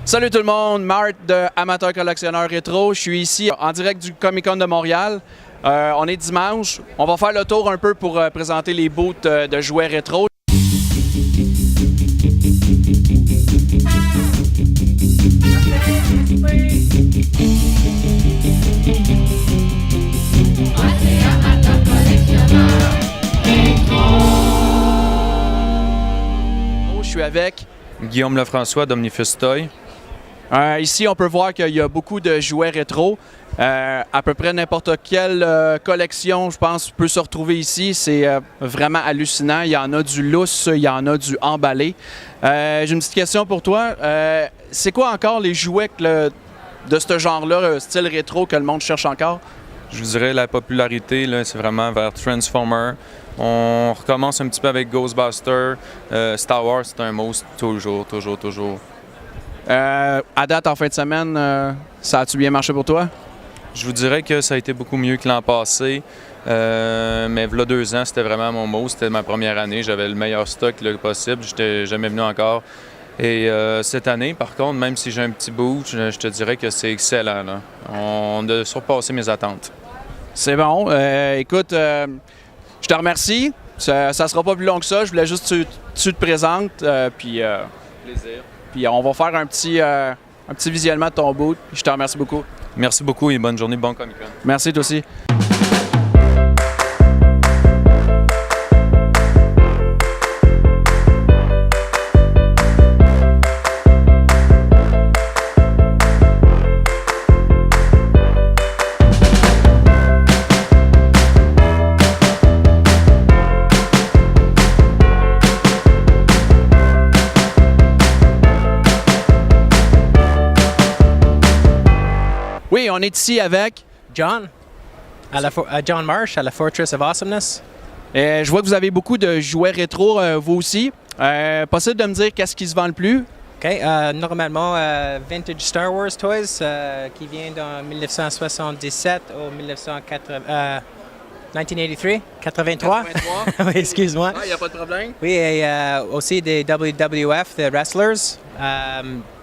Salut tout le monde, Marc de Amateur Collectionneur Rétro. Je suis ici en direct du Comic-Con de Montréal. On est dimanche. On va faire le tour un peu pour présenter les booths de jouets rétro. Je suis avec Guillaume Lefrançois d'Omnifus Toy. Ici, on peut voir qu'il y a beaucoup de jouets rétro. À peu près n'importe quelle collection, je pense, peut se retrouver ici. C'est vraiment hallucinant. Il y en a du lousse, il y en a du emballé. J'ai une petite question pour toi. C'est quoi encore les jouets de ce genre-là, style rétro, que le monde cherche encore? Je vous dirais la popularité, là, c'est vraiment vers Transformer. On recommence un petit peu avec Ghostbusters. Star Wars, c'est un must toujours. À date, en fin de semaine, ça a-tu bien marché pour toi? Je vous dirais que ça a été beaucoup mieux que l'an passé. Mais il y a 2 ans, c'était vraiment mon mot. C'était ma première année. J'avais le meilleur stock possible. Je n'étais jamais venu encore. Et cette année, par contre, même si j'ai un petit bout, je te dirais que c'est excellent, là. On a surpassé mes attentes. C'est bon. Écoute, je te remercie. Ça sera pas plus long que ça. Je voulais juste que tu te présentes. Plaisir. Puis on va faire un petit visionnement de ton boot. Je te remercie beaucoup. Merci beaucoup et bonne journée, bon Comic-Con. Merci, toi aussi. Oui, on est ici avec John, John Marsh à la Fortress of Awesomeness. je vois que vous avez beaucoup de jouets rétro, vous aussi. Possible de me dire qu'est-ce qui se vend le plus? OK. Normalement, Vintage Star Wars Toys qui vient de 1977 au 1983. 83. Oui, excuse-moi. Il n'y a pas de problème. Oui, et aussi des WWF, des Wrestlers,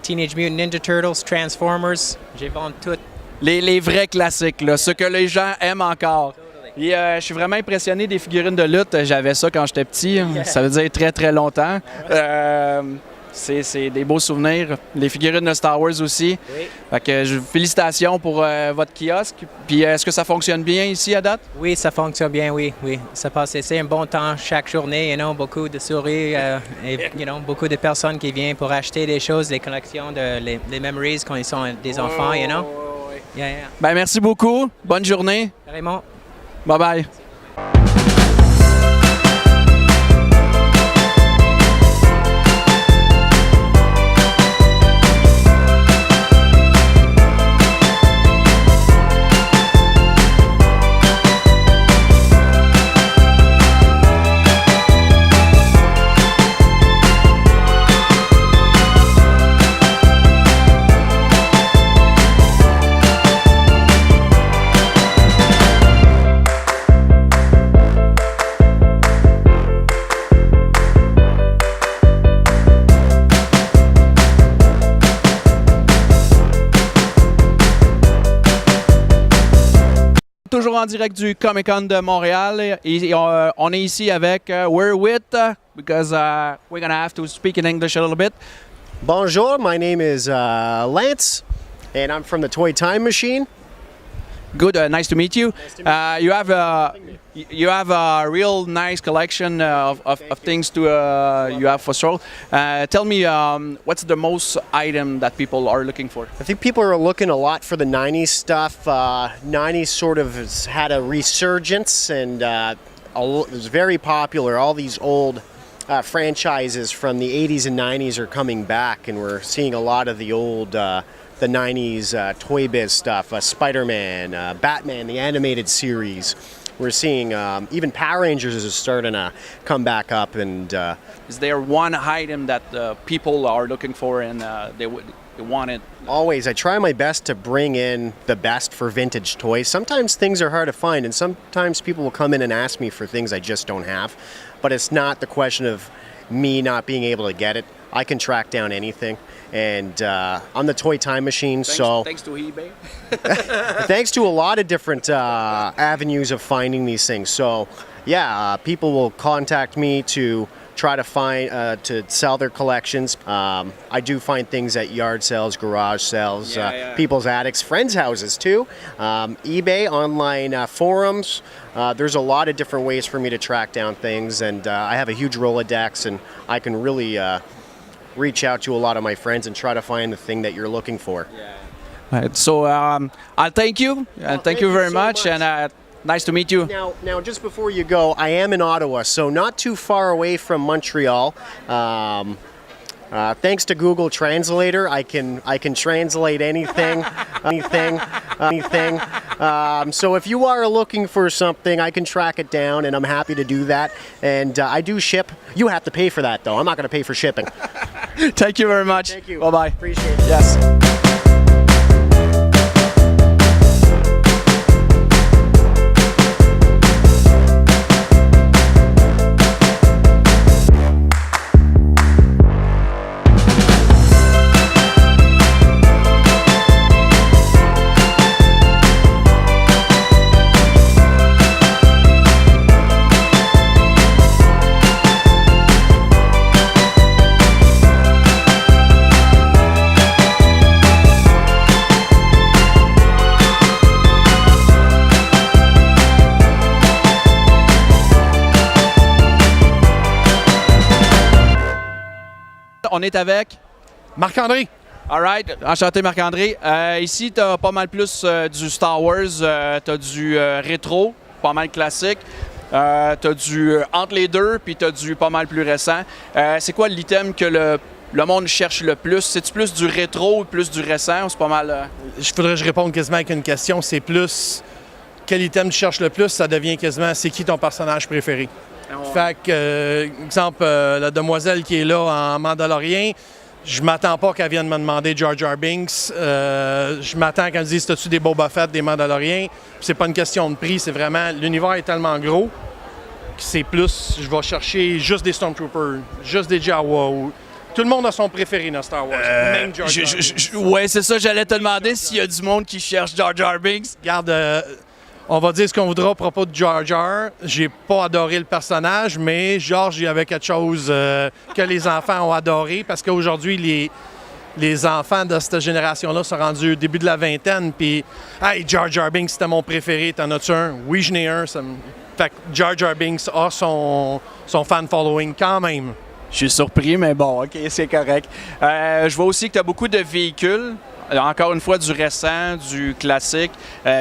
Teenage Mutant Ninja Turtles, Transformers. J'ai vendu toutes. Les vrais classiques, là, ce que les gens aiment encore. Et, je suis vraiment impressionné des figurines de lutte. J'avais ça quand j'étais petit. Ça veut dire très, très longtemps. C'est des beaux souvenirs. Les figurines de Star Wars aussi. Oui. Fait que, félicitations pour votre kiosque. Puis est-ce que ça fonctionne bien ici à date? Oui, ça fonctionne bien, oui. Ça passe assez un bon temps chaque journée, beaucoup de souris et beaucoup de personnes qui viennent pour acheter des choses, les collections, les memories quand ils sont des enfants, Yeah. Ben, merci beaucoup. Bonne journée. Carrément. Bye-bye. Toujours en direct du Comic-Con de Montréal. Et on est ici avec we're with because we're gonna have to speak in English a little bit. Bonjour, my name is Lance, and I'm from the Toy Time Machine. Good, nice to meet you. You have a real nice collection of things to you have for sale. Tell me, what's the most item that people are looking for? I think people are looking a lot for the 90s stuff. 90s sort of has had a resurgence, and it was very popular. All these old franchises from the 80s and 90s are coming back, and we're seeing a lot of the old the 90s Toy Biz stuff, Spider-Man, Batman, the animated series. We're seeing even Power Rangers is starting to come back up. And is there one item that people are looking for and they want it? Always. I try my best to bring in the best for vintage toys. Sometimes things are hard to find, and sometimes people will come in and ask me for things I just don't have. But it's not the question of me not being able to get it. I can track down anything. And I'm the toy time machine, Thanks to eBay. thanks to a lot of different avenues of finding these things. So, yeah, people will contact me to try to find to sell their collections. I do find things at yard sales, garage sales, people's attics, friends' houses too. eBay, online forums. There's a lot of different ways for me to track down things, and I have a huge Rolodex, and I can really reach out to a lot of my friends and try to find the thing that you're looking for. Right, so I'll thank you. Thank you very so much. And nice to meet you. Now, just before you go, I am in Ottawa, so not too far away from Montreal. Thanks to Google Translator, I can translate anything, anything. So if you are looking for something, I can track it down, and I'm happy to do that. And I do ship. You have to pay for that, though. I'm not going to pay for shipping. Thank you very much. Thank you. Bye-bye. Appreciate it. Yes. On est avec Marc-André. All right. Enchanté, Marc-André. Ici, tu as pas mal plus du Star Wars, tu as du rétro, pas mal classique. Tu as du entre les deux, puis tu as du pas mal plus récent. C'est quoi l'item que le monde cherche le plus? C'est-tu plus du rétro ou plus du récent? Ou c'est pas mal. Je voudrais que je réponde quasiment avec une question. C'est plus quel item tu cherches le plus, ça devient quasiment c'est qui ton personnage préféré. Fait que, exemple, la demoiselle qui est là en Mandalorien, je m'attends pas qu'elle vienne me demander Jar Jar Binks. Je m'attends qu'elle me dise t'as-tu des Boba Fett, des Mandaloriens. C'est pas une question de prix, c'est vraiment l'univers est tellement gros que c'est plus je vais chercher juste des Stormtroopers, juste des Jawa. Tout le monde a son préféré dans Star Wars, même Jar Jar Binks. Ouais, c'est ça, j'allais te demander s'il y a du monde qui cherche Jar Jar Binks. Regarde, on va dire ce qu'on voudra à propos de Jar Jar. J'ai pas adoré le personnage, mais George, il y avait quelque chose que les enfants ont adoré parce qu'aujourd'hui, les enfants de cette génération-là sont rendus au début de la vingtaine. Puis, hey, Jar Jar Binks, c'était mon préféré. T'en as-tu un? Oui, j'en ai un. Fait que Jar Jar Binks a son fan following quand même. Je suis surpris, mais bon, OK, c'est correct. Je vois aussi que tu as beaucoup de véhicules. Encore une fois, du récent, du classique.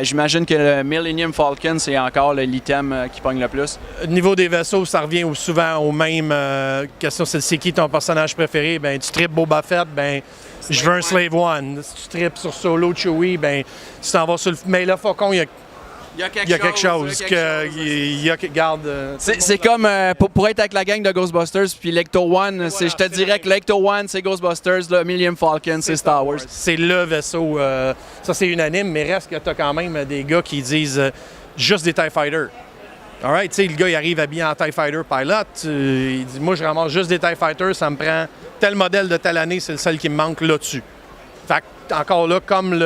J'imagine que le Millennium Falcon, c'est encore l'item qui pogne le plus. Au niveau des vaisseaux, ça revient souvent aux mêmes questions. C'est qui ton personnage préféré? Ben, tu tripes Boba Fett, ben, je veux un Slave One. Si tu tripes sur Solo Chewie, ben, tu t'en vas sur le... Mais le Faucon, il y a quelque chose que garde. C'est comme pour être avec la gang de Ghostbusters, puis l'Ecto One, je te dirais que l'Ecto One, c'est Ghostbusters, le Millennium Falcon, c'est Star Wars. C'est le vaisseau, ça c'est unanime, mais reste que tu as quand même des gars qui disent juste des TIE Fighters. All right, tu sais, le gars il arrive habillé en TIE Fighter Pilot, il dit moi je ramasse juste des TIE Fighters, ça me prend tel modèle de telle année, c'est le seul qui me manque là-dessus. Fait que, encore là, comme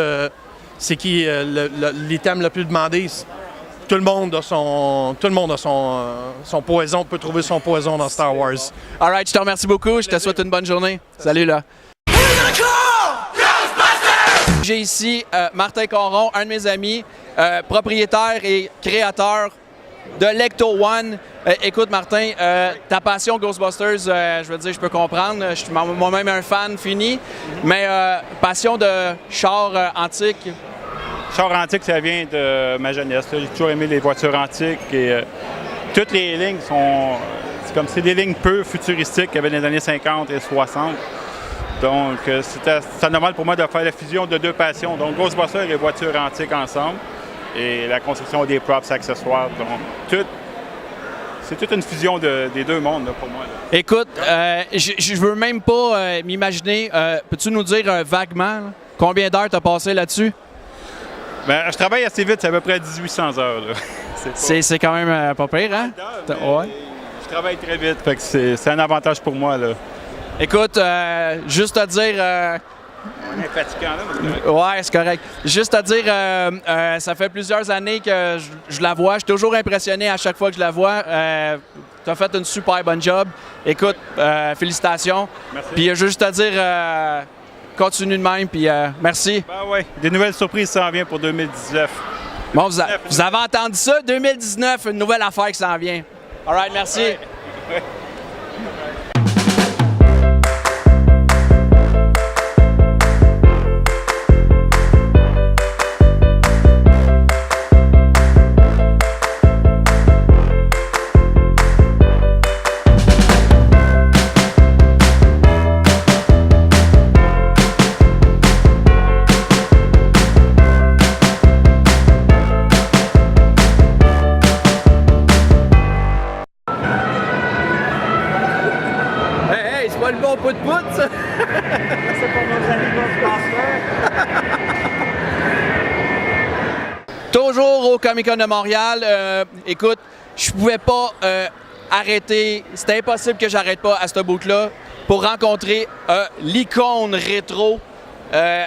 c'est qui l'item le plus demandé. Tout le monde a son poison, peut trouver son poison dans Star Wars. All right, je te remercie beaucoup. Je te souhaite une bonne journée. Salut là. J'ai ici Martin Caron, un de mes amis, propriétaire et créateur de l'Ecto One. Écoute, Martin, ta passion Ghostbusters, je veux dire, je peux comprendre. Je suis moi-même un fan fini, mais passion de char antique. Char antique, ça vient de ma jeunesse. J'ai toujours aimé les voitures antiques et toutes les lignes sont... C'est des lignes peu futuristiques qu'il y avait dans les années 50 et 60. Donc, c'était normal pour moi de faire la fusion de deux passions. Donc, Ghostbusters et les voitures antiques ensemble et la construction des props accessoires. Donc, c'est toute une fusion des deux mondes là, pour moi. Là. Écoute, je veux même pas m'imaginer. Peux-tu nous dire vaguement là, combien d'heures tu as passé là-dessus? Ben, je travaille assez vite, c'est à peu près 1800 heures. Là. C'est quand même pas pire, hein? Ouais. Je travaille très vite, fait que c'est un avantage pour moi, là. Écoute, juste à dire... On est fatiguant, là. Ouais, c'est correct. Juste à dire, ça fait plusieurs années que je la vois. Je suis toujours impressionné à chaque fois que je la vois. Tu as fait une super bonne job. Écoute, félicitations. Merci. Puis juste à dire, continue de même, puis merci. Ben ouais, des nouvelles surprises s'en viennent pour 2019. Bon, vous avez entendu ça? 2019, une nouvelle affaire qui s'en vient. All right, merci. Ouais. Hey, c'est pas le bon pout-pout, ça? C'est pour nos amis Ghostbusters. Toujours au Comic-Con de Montréal. Écoute, je pouvais pas arrêter. C'était impossible que j'arrête pas à ce bout-là pour rencontrer l'icône rétro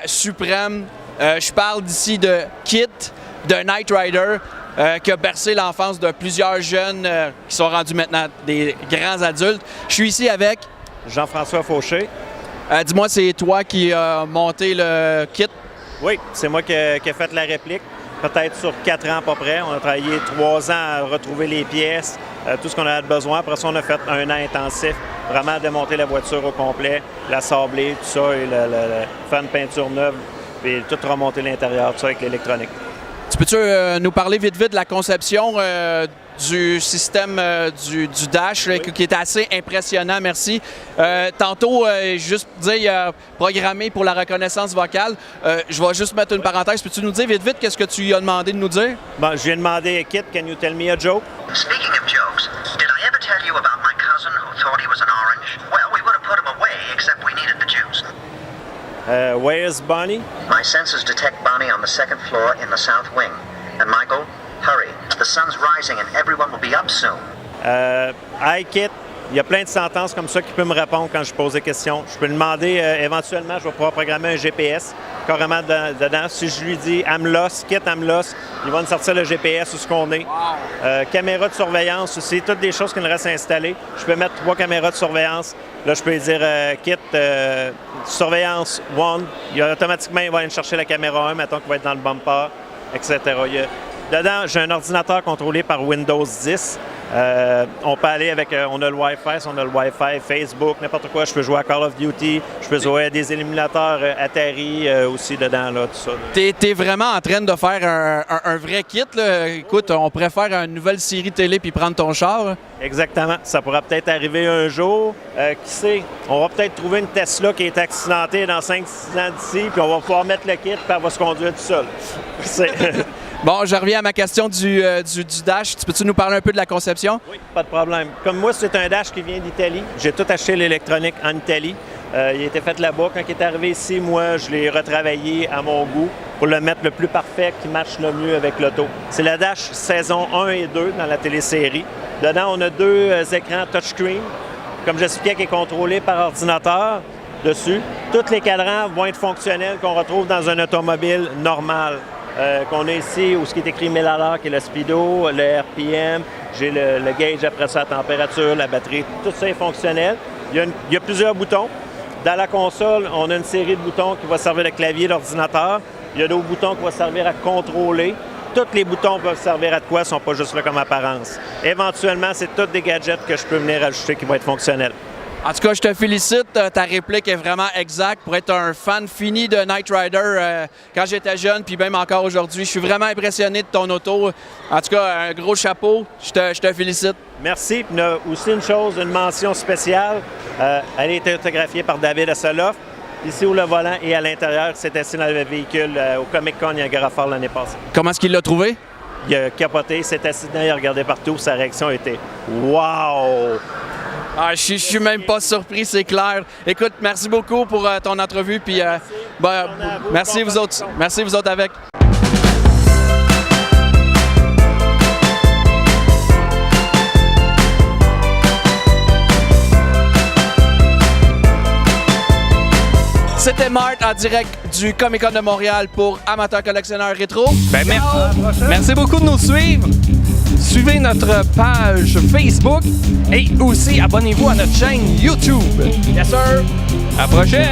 suprême. Je parle d'ici de Kit, de Knight Rider, qui a bercé l'enfance de plusieurs jeunes qui sont rendus maintenant des grands adultes. Je suis ici avec... Jean-François Fauché. Dis-moi, c'est toi qui as monté le kit? Oui, c'est moi qui ai fait la réplique. Peut-être sur 4 ans à peu près. On a travaillé 3 ans à retrouver les pièces, tout ce qu'on avait besoin. Après ça, on a fait 1 an intensif, vraiment démonter la voiture au complet, la sabler, tout ça, et faire une peinture neuve, puis tout remonter l'intérieur, tout ça avec l'électronique. Tu peux-tu nous parler vite de la conception du système du dash, là, qui est assez impressionnant, merci. Tantôt, juste dire, il a programmé pour la reconnaissance vocale. Je vais juste mettre une parenthèse. Peux-tu nous dire vite qu'est-ce que tu lui as demandé de nous dire? Bon, je viens de demander à Kit, can you tell me a joke? Speaking of jokes, did I ever tell you about my cousin who thought he was an orange? Well, we would have put him away, except we needed the juice. Where is Bonnie? My sensors detect Bonnie on the 2nd floor in the south wing. And Michael, hurry. The sun's rising and everyone will be up soon. Hi, Kit. Il y a plein de sentences comme ça qui peuvent me répondre quand je pose des questions. Je peux lui demander, éventuellement, je vais pouvoir programmer un GPS carrément dedans. Si je lui dis « I'm lost »,« Kit, I'm lost », il va nous sortir le GPS où ce qu'on est. Caméra de surveillance aussi, toutes des choses qui nous restent installées. Je peux mettre 3 caméras de surveillance. Là, je peux lui dire « Kit, surveillance 1 ». Automatiquement, il va aller chercher la caméra 1, mettons qu'il va être dans le bumper, etc. Dedans, j'ai un ordinateur contrôlé par Windows 10. On peut aller avec, on a le Wi-Fi, on a le Wi-Fi, Facebook, n'importe quoi. Je peux jouer à Call of Duty, je peux jouer à des émulateurs Atari aussi dedans, là, tout ça. T'es vraiment en train de faire un vrai kit, là. Écoute, on pourrait faire une nouvelle série télé puis prendre ton char, là. Exactement. Ça pourra peut-être arriver un jour. Qui sait? On va peut-être trouver une Tesla qui est accidentée dans 5-6 ans d'ici, puis on va pouvoir mettre le kit, puis elle va se conduire tout seul. Bon, je reviens à ma question du dash. Peux-tu nous parler un peu de la conception? Oui, pas de problème. Comme moi, c'est un dash qui vient d'Italie. J'ai tout acheté l'électronique en Italie. Il a été fait là-bas. Quand il est arrivé ici, moi, je l'ai retravaillé à mon goût pour le mettre le plus parfait qui matche le mieux avec l'auto. C'est la Dash saison 1 et 2 dans la télésérie. Dedans, on a 2 écrans touchscreen, comme j'expliquais, qui est contrôlé par ordinateur dessus. Tous les cadrans vont être fonctionnels qu'on retrouve dans un automobile normal. Qu'on a ici, où ce qui est écrit 1000 à l'heure, qui est le speedo, le RPM, j'ai le gauge après ça, la température, la batterie, tout ça est fonctionnel. Il y a plusieurs boutons. Dans la console, on a une série de boutons qui va servir de clavier d'ordinateur. Il y a d'autres boutons qui vont servir à contrôler. Tous les boutons peuvent servir à quoi, ne sont pas juste là comme apparence. Éventuellement, c'est tous des gadgets que je peux venir ajouter qui vont être fonctionnels. En tout cas, je te félicite. Ta réplique est vraiment exacte. Pour être un fan fini de Knight Rider quand j'étais jeune, puis même encore aujourd'hui, je suis vraiment impressionné de ton auto. En tout cas, un gros chapeau. Je te félicite. Merci. Puis, il y a aussi une chose, une mention spéciale. Elle a été autographiée par David Hasselhoff. Ici, où le volant et à l'intérieur, c'est assis dans le véhicule au Comic-Con Niagara Falls l'année passée. Comment est-ce qu'il l'a trouvé? Il a capoté, il s'est assis dedans, il a regardé partout. Sa réaction était « Wow! » Je suis même pas surpris, c'est clair. Écoute, merci beaucoup pour ton entrevue. Puis, merci vous autres. Merci vous autres avec. C'était Mart en direct du Comic-Con de Montréal pour Amateurs collectionneurs rétro. Ben, merci beaucoup de nous suivre. Suivez notre page Facebook et aussi abonnez-vous à notre chaîne YouTube. Yes, sir! À la prochaine!